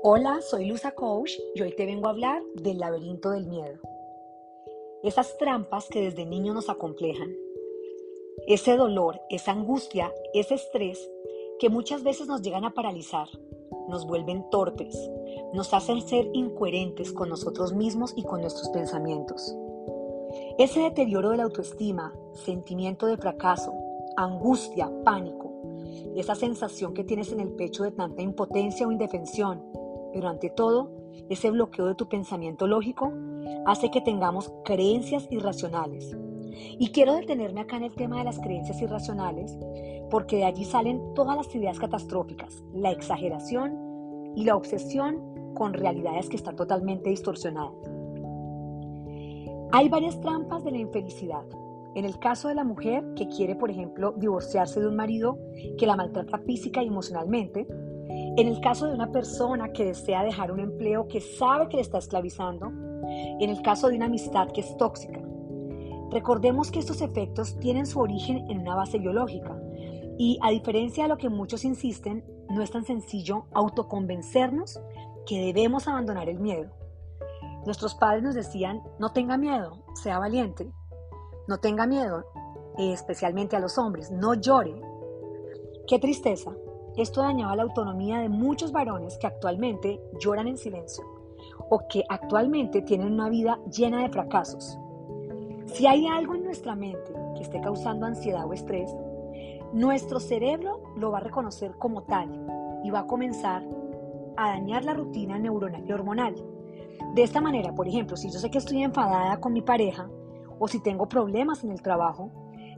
Hola, soy Luza Coach y hoy te vengo a hablar del laberinto del miedo. Esas trampas que desde niño nos acomplejan. Ese dolor, esa angustia, ese estrés que muchas veces nos llegan a paralizar, nos vuelven torpes, nos hacen ser incoherentes con nosotros mismos y con nuestros pensamientos. Ese deterioro de la autoestima, sentimiento de fracaso, angustia, pánico, esa sensación que tienes en el pecho de tanta impotencia o indefensión, pero ante todo, ese bloqueo de tu pensamiento lógico hace que tengamos creencias irracionales. Y quiero detenerme acá en el tema de las creencias irracionales, porque de allí salen todas las ideas catastróficas, la exageración y la obsesión con realidades que están totalmente distorsionadas. Hay varias trampas de la infelicidad. En el caso de la mujer que quiere, por ejemplo, divorciarse de un marido que la maltrata física y emocionalmente, en el caso de una persona que desea dejar un empleo que sabe que le está esclavizando, en el caso de una amistad que es tóxica. Recordemos que estos efectos tienen su origen en una base biológica y, a diferencia de lo que muchos insisten, no es tan sencillo autoconvencernos que debemos abandonar el miedo. Nuestros padres nos decían: no tenga miedo, sea valiente, no tenga miedo, especialmente a los hombres, no llore. ¡Qué tristeza! Esto dañaba la autonomía de muchos varones que actualmente lloran en silencio o que actualmente tienen una vida llena de fracasos. Si hay algo en nuestra mente que esté causando ansiedad o estrés, nuestro cerebro lo va a reconocer como tal y va a comenzar a dañar la rutina neuronal y hormonal. De esta manera, por ejemplo, si yo sé que estoy enfadada con mi pareja o si tengo problemas en el trabajo,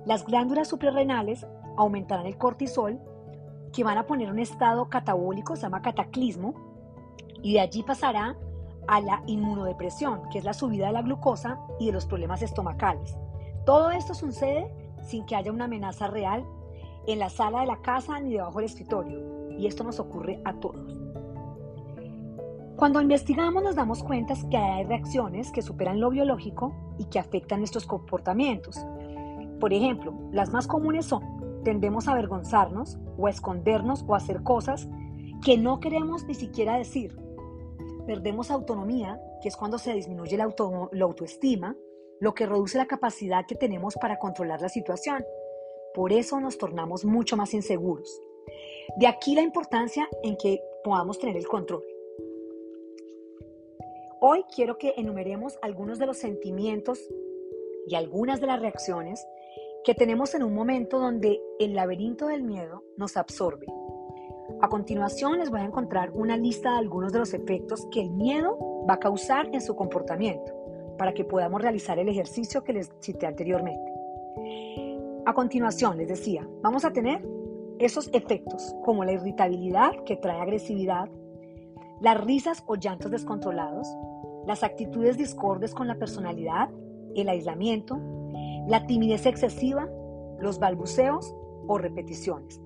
las glándulas suprarrenales aumentarán el cortisol, que van a poner un estado catabólico, se llama cataclismo, y de allí pasará a la inmunodepresión, que es la subida de la glucosa y de los problemas estomacales. Todo esto sucede sin que haya una amenaza real en la sala de la casa ni debajo del escritorio, y esto nos ocurre a todos. Cuando investigamos nos damos cuenta que hay reacciones que superan lo biológico y que afectan nuestros comportamientos. Por ejemplo, las más comunes son: tendemos a avergonzarnos o a escondernos o a hacer cosas que no queremos ni siquiera decir. Perdemos autonomía, que es cuando se disminuye la autoestima, lo que reduce la capacidad que tenemos para controlar la situación. Por eso nos tornamos mucho más inseguros. De aquí la importancia en que podamos tener el control. Hoy quiero que enumeremos algunos de los sentimientos y algunas de las reacciones que tenemos en un momento donde el laberinto del miedo nos absorbe. A continuación les voy a encontrar una lista de algunos de los efectos que el miedo va a causar en su comportamiento, para que podamos realizar el ejercicio que les cité anteriormente. A continuación les decía, vamos a tener esos efectos como la irritabilidad, que trae agresividad, las risas o llantos descontrolados, las actitudes discordes con la personalidad, el aislamiento, la timidez excesiva, los balbuceos o repeticiones.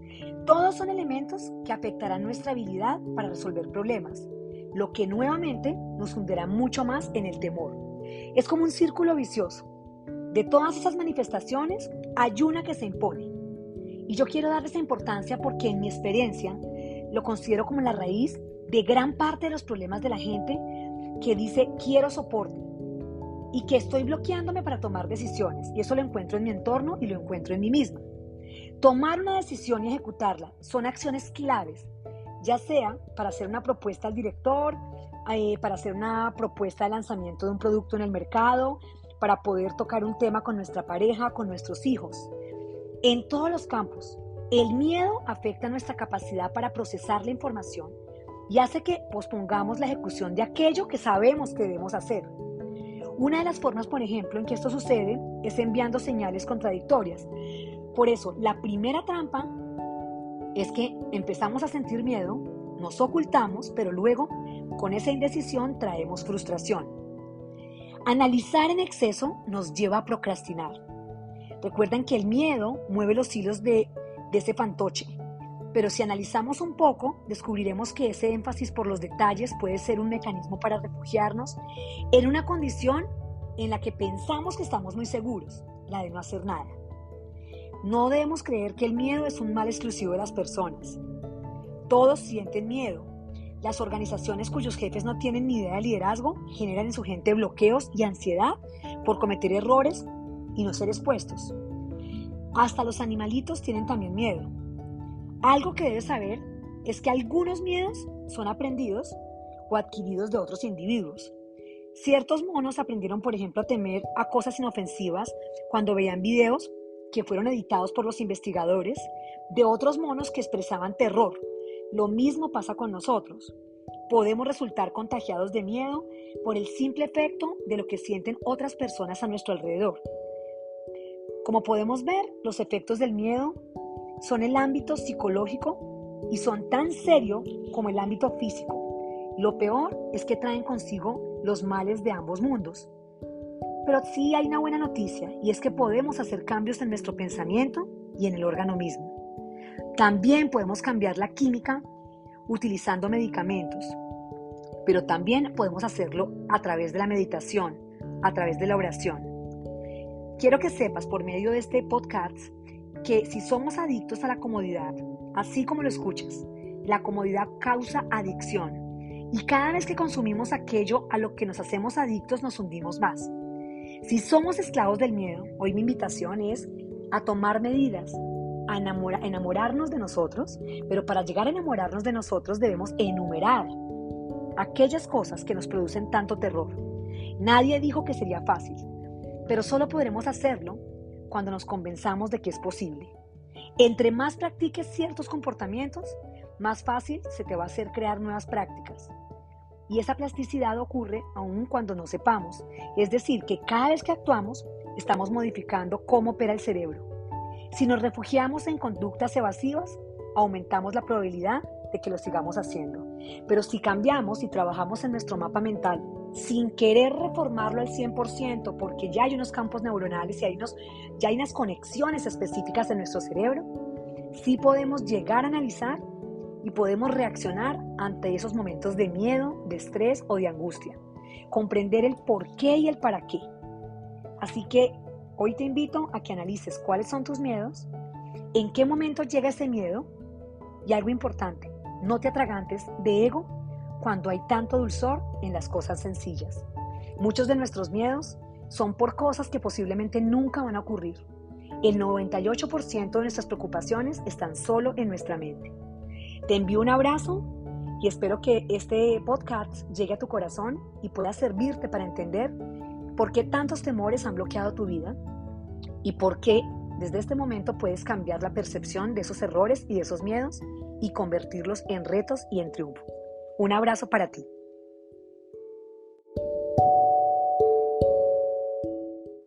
Todos son elementos que afectarán nuestra habilidad para resolver problemas, lo que nuevamente nos hundirá mucho más en el temor. Es como un círculo vicioso. De todas esas manifestaciones, hay una que se impone. Y yo quiero darle esa importancia porque en mi experiencia lo considero como la raíz de gran parte de los problemas de la gente que dice: quiero soporte, y que estoy bloqueándome para tomar decisiones, y eso lo encuentro en mi entorno y lo encuentro en mí misma. Tomar una decisión y ejecutarla son acciones claves, ya sea para hacer una propuesta al director, para hacer una propuesta de lanzamiento de un producto en el mercado, para poder tocar un tema con nuestra pareja, con nuestros hijos. En todos los campos, el miedo afecta nuestra capacidad para procesar la información y hace que pospongamos la ejecución de aquello que sabemos que debemos hacer. Una de las formas, por ejemplo, en que esto sucede es enviando señales contradictorias. Por eso, la primera trampa es que empezamos a sentir miedo, nos ocultamos, pero luego, con esa indecisión, traemos frustración. Analizar en exceso nos lleva a procrastinar. Recuerden que el miedo mueve los hilos de ese fantoche, pero si analizamos un poco, descubriremos que ese énfasis por los detalles puede ser un mecanismo para refugiarnos en una condición en la que pensamos que estamos muy seguros, la de no hacer nada. No debemos creer que el miedo es un mal exclusivo de las personas. Todos sienten miedo, Las organizaciones cuyos jefes no tienen ni idea de liderazgo generan en su gente bloqueos y ansiedad por cometer errores y no ser expuestos. Hasta los animalitos tienen también miedo. Algo que debes saber es que algunos miedos son aprendidos o adquiridos de otros individuos. Ciertos monos aprendieron, por ejemplo, a temer a cosas inofensivas cuando veían videos que fueron editados por los investigadores de otros monos que expresaban terror. Lo mismo pasa con nosotros. Podemos resultar contagiados de miedo por el simple efecto de lo que sienten otras personas a nuestro alrededor. Como podemos ver, los efectos del miedo son el ámbito psicológico y son tan serios como el ámbito físico. Lo peor es que traen consigo los males de ambos mundos. Pero sí hay una buena noticia, y es que podemos hacer cambios en nuestro pensamiento y en el órgano mismo. También podemos cambiar la química utilizando medicamentos, pero también podemos hacerlo a través de la meditación, a través de la oración. Quiero que sepas por medio de este podcast que si somos adictos a la comodidad, así como lo escuchas, la comodidad causa adicción. Y cada vez que consumimos aquello a lo que nos hacemos adictos, nos hundimos más. Si somos esclavos del miedo, hoy mi invitación es a tomar medidas, a enamorarnos de nosotros, pero para llegar a enamorarnos de nosotros debemos enumerar aquellas cosas que nos producen tanto terror. Nadie dijo que sería fácil, pero solo podremos hacerlo cuando nos convenzamos de que es posible. Entre más practiques ciertos comportamientos, más fácil se te va a hacer crear nuevas prácticas. Y esa plasticidad ocurre aun cuando no sepamos. Es decir, que cada vez que actuamos, estamos modificando cómo opera el cerebro. Si nos refugiamos en conductas evasivas, aumentamos la probabilidad de que lo sigamos haciendo. Pero si cambiamos y trabajamos en nuestro mapa mental, sin querer reformarlo al 100%, porque ya hay unos campos neuronales y ya hay unas conexiones específicas en nuestro cerebro, sí podemos llegar a analizar y podemos reaccionar ante esos momentos de miedo, de estrés o de angustia. Comprender el por qué y el para qué. Así que hoy te invito a que analices cuáles son tus miedos, en qué momento llega ese miedo y algo importante, no te atragantes de ego cuando hay tanto dulzor en las cosas sencillas. Muchos de nuestros miedos son por cosas que posiblemente nunca van a ocurrir. El 98% de nuestras preocupaciones están solo en nuestra mente. Te envío un abrazo y espero que este podcast llegue a tu corazón y pueda servirte para entender por qué tantos temores han bloqueado tu vida y por qué desde este momento puedes cambiar la percepción de esos errores y de esos miedos y convertirlos en retos y en triunfo. Un abrazo para ti.